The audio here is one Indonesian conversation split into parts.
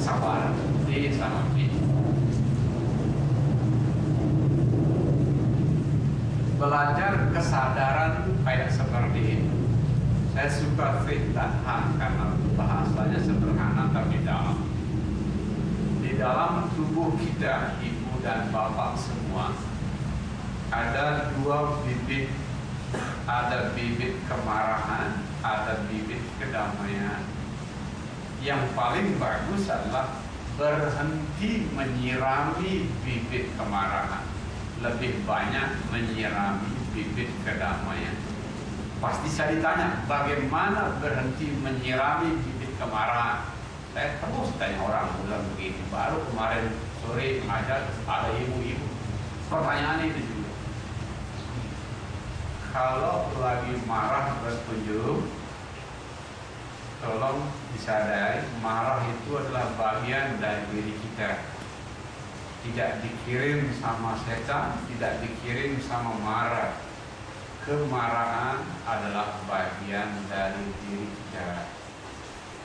kesabaran. D sama B. Belajar kesadaran kayak seperti ini. Saya suka Fitahan karena bahasanya sederhana tapi dalam. Di dalam tubuh kita, ibu dan bapak semua, ada dua bibit. Ada bibit kemarahan, ada bibit kedamaian. Yang paling bagus adalah berhenti menyirami bibit kemarahan, lebih banyak menyirami bibit kedamaian. Pasti saya ditanya, bagaimana berhenti menyirami bibit kemarahan? Saya terus tanya orang bilang begini. Baru kemarin sore ngajar ada ibu-ibu, pertanyaan itu juga. Kalau lagi marah berkunjung, tolong disadari, marah itu adalah bagian dari diri kita. Tidak dikirim sama setan, tidak dikirim sama marah. Kemarahan adalah bagian dari diri kita.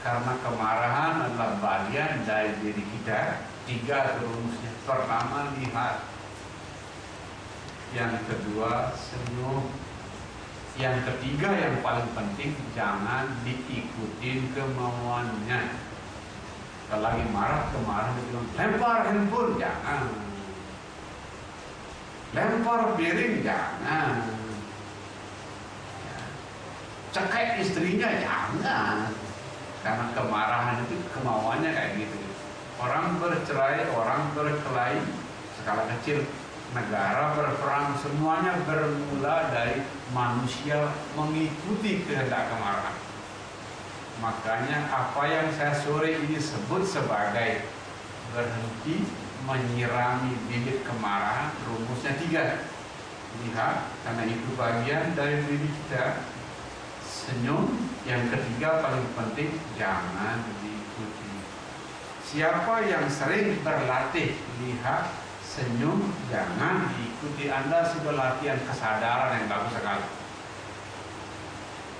Karena kemarahan adalah bagian dari diri kita, 3 rumusnya. Pertama, lihat. Yang kedua, senyum. Yang ketiga yang paling penting, jangan diikutin kemauannya. Kalau lagi marah, kemarahan itu bilang, lempar handphone, jangan. Lempar piring, jangan. Cekek istrinya, jangan. Karena kemarahan itu kemauannya kayak gitu. Orang bercerai, orang berkelahi, skala kecil, negara berperang, semuanya bermula dari manusia mengikuti kehendak kemarahan. Makanya apa yang saya sore ini sebut sebagai berhenti menyirami bibit kemarahan, rumusnya 3. Lihat, karena itu bagian dari diri kita. Senyum. Yang ketiga paling penting, jangan diikuti. Siapa yang sering berlatih lihat, senyum, jangan diikuti, Anda sudah latihan kesadaran yang bagus sekali.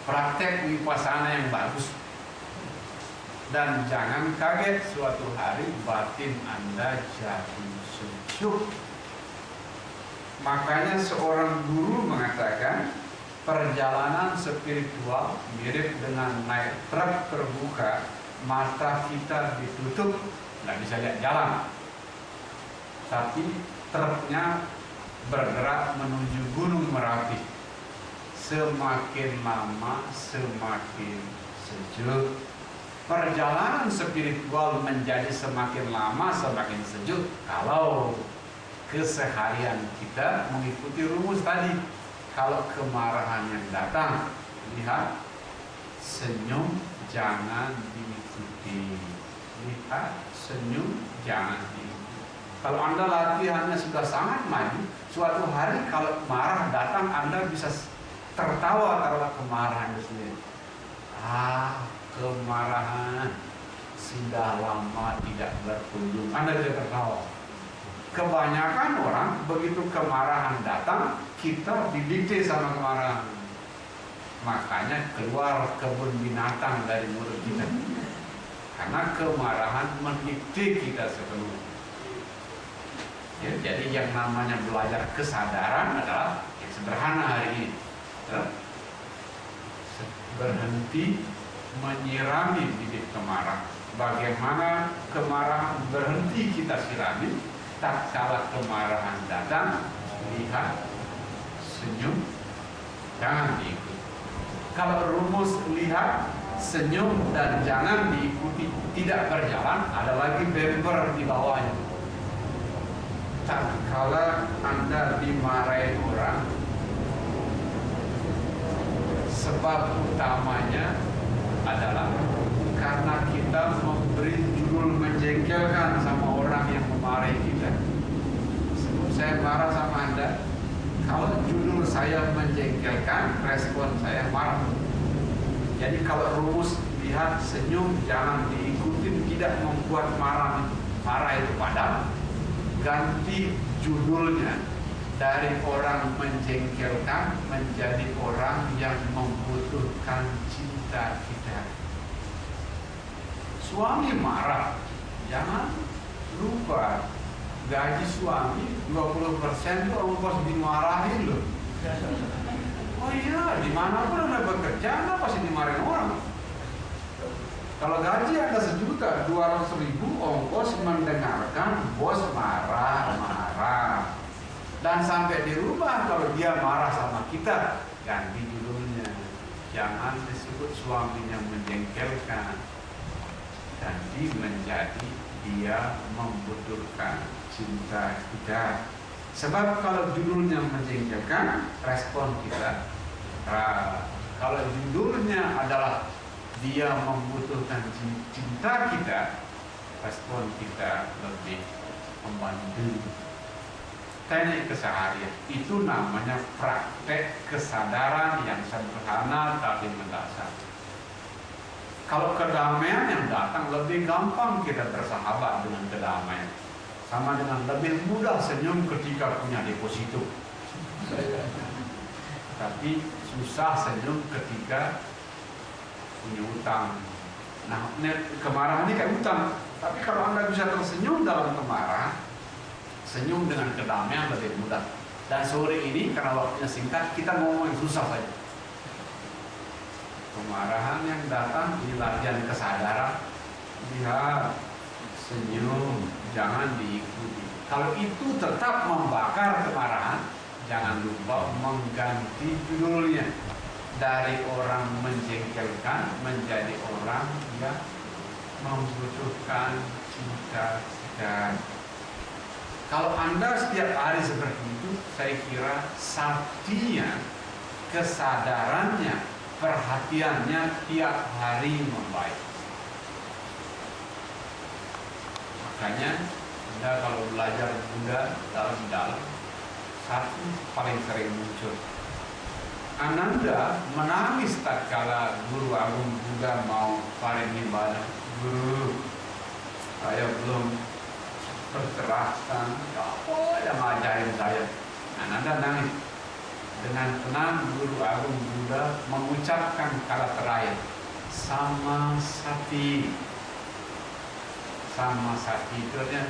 Praktek vipassana yang bagus. Dan jangan kaget suatu hari batin Anda jadi sejuk. Makanya seorang guru mengatakan, perjalanan spiritual mirip dengan naik truk terbuka, mata kita ditutup, nggak bisa lihat jalan. Tapi truknya bergerak menuju Gunung Merapi. Semakin lama semakin sejuk. Perjalanan spiritual menjadi semakin lama semakin sejuk kalau keseharian kita mengikuti rumus tadi. Kalau kemarahan yang datang, lihat, senyum, jangan diikuti. Lihat, senyum, jangan diikuti. Kalau Anda latihannya sudah sangat maju, suatu hari kalau marah datang, Anda bisa tertawa karena kemarahan itu sendiri. Kemarahan sudah lama tidak berkunjung, Anda bisa tertawa. Kebanyakan orang begitu kemarahan datang, kita didikte sama kemarahan. Makanya keluar kebun binatang dari mulut kita. Karena kemarahan mendikte kita sepenuhnya. Ya, jadi yang namanya belajar kesadaran adalah yang sederhana hari ini. Berhenti menyirami bibit kemarahan. Bagaimana kemarahan berhenti kita sirami? Tak kalah kemarahan datang, lihat, senyum, jangan diikuti. Kalau rumus lihat, senyum, dan jangan diikuti tidak berjalan, ada lagi bumper di bawahnya. Tak kala Anda dimarahi orang, sebab utamanya adalah karena kita memberi judul menjengkelkan sama orang yang memarahi kita. Sebelum saya marah sama Anda, kalau judul saya menjengkelkan, respon saya marah. Jadi kalau rumus lihat, senyum, jangan diikuti, tidak membuat marah itu padam. Ganti judulnya dari orang menjengkelkan menjadi orang yang membutuhkan cinta kita. Suami marah, jangan lupa gaji suami 20% itu ongkos dimarahin loh. Oh iya, dimanapun Anda bekerja, Anda pasti dimarahin orang. Kalau gaji Anda 1.200.000, ongkos mendengarkan bos marah-marah. Dan sampai di rumah kalau dia marah sama kita, ganti judulnya. Jangan disebut suaminya menjengkelkan. Ganti menjadi dia membutuhkan cinta kita. Sebab kalau judulnya menjengkelkan, respon kita. Kalau judulnya adalah dia membutuhkan cinta kita, respon kita lebih membantu. Teknik keseharian itu namanya praktek kesadaran yang sederhana tapi mendasar. Kalau kedamaian yang datang lebih gampang kita bersahabat dengan kedamaian. Sama dengan lebih mudah senyum ketika punya deposito. Tapi susah senyum ketika punya utang. Nah, kemarahan ini kayak utang. Tapi kalau Anda bisa tersenyum dalam kemarahan, senyum dengan kedamaian lebih mudah. Dan sore ini karena waktunya singkat, kita ngomong yang susah saja. Kemarahan yang datang ini latihan kesadaran. Lihat, senyum, jangan diikuti. Kalau itu tetap membakar kemarahan, jangan lupa mengganti judulnya dari orang menjengkelkan menjadi orang yang membutuhkan cinta kita. Kalau Anda setiap hari seperti itu, saya kira saktinya, kesadarannya, perhatiannya tiap hari membaik. Makanya Anda kalau belajar Buddha dalam-dalam, satu paling sering muncul. Ananda menangis tatkala Guru Agung Buddha mau parinibbana. Guru, saya belum tercerahkan. Apa yang ngajarin saya? Ananda nangis. Dengan tenang Guru Agung Buddha mengucapkan kata terakhir, sama sati. Sama sati itu artinya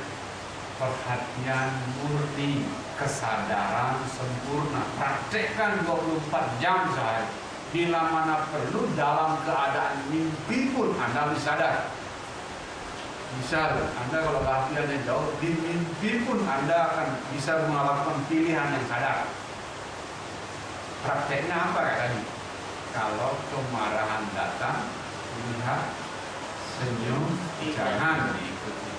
perhatian murni, kesadaran sempurna. Praktekkan 24 jam sehari. Bila mana perlu dalam keadaan mimpi pun Anda bisa sadar. Misal Anda kalau latihannya jauh, di mimpi pun Anda akan bisa melakukan pilihan yang sadar. Prakteknya apa kayak tadi? Kalau kemarahan datang, lihat, senyum, jangan diikuti.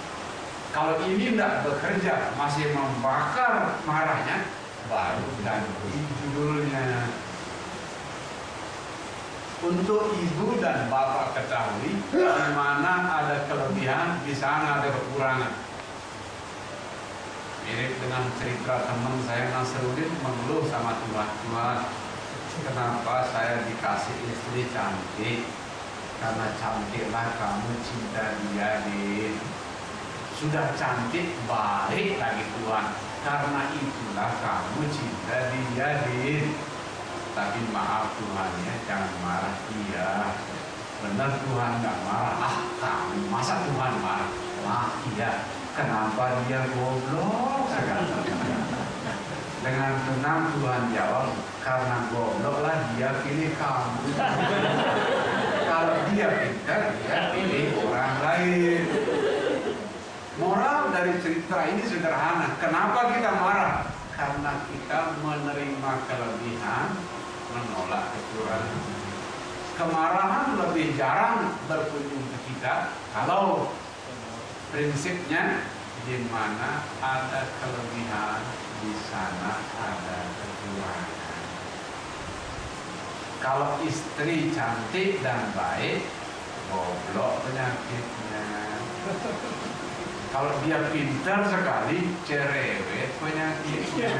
Kalau ini tidak bekerja, masih membakar marahnya, baru ganti judulnya. Untuk ibu dan bapak ketahui, di mana ada kelebihan, di sana ada kekurangan. Mirip dengan cerita teman saya Nasruddin mengeluh sama Tuhan, kenapa saya dikasih istri cantik? Karena cantiklah kamu cinta dia, Din. Sudah cantik, baik lagi Tuhan. Karena itulah kamu cinta dia, Din. Tapi maaf Tuhannya, jangan marah dia. Benar Tuhan nggak marah. Ah, kamu masa Tuhan marah? Ah, iya. Kenapa dia goblok? Dengan tenang Tuhan jawab, karena goblok lah dia pilih kamu. Kalau dia pintar, dia pilih orang lain. Moral dari cerita ini sederhana. Kenapa kita marah? Karena kita menerima kelebihan, menolak kekurangan. Kemarahan lebih jarang berkunjung ke kita kalau prinsipnya di mana ada kelebihan, di sana ada kekurangan. Kalau istri cantik dan baik, goblok penyakitnya. Kalau dia pintar sekali, cerewet penyakitnya.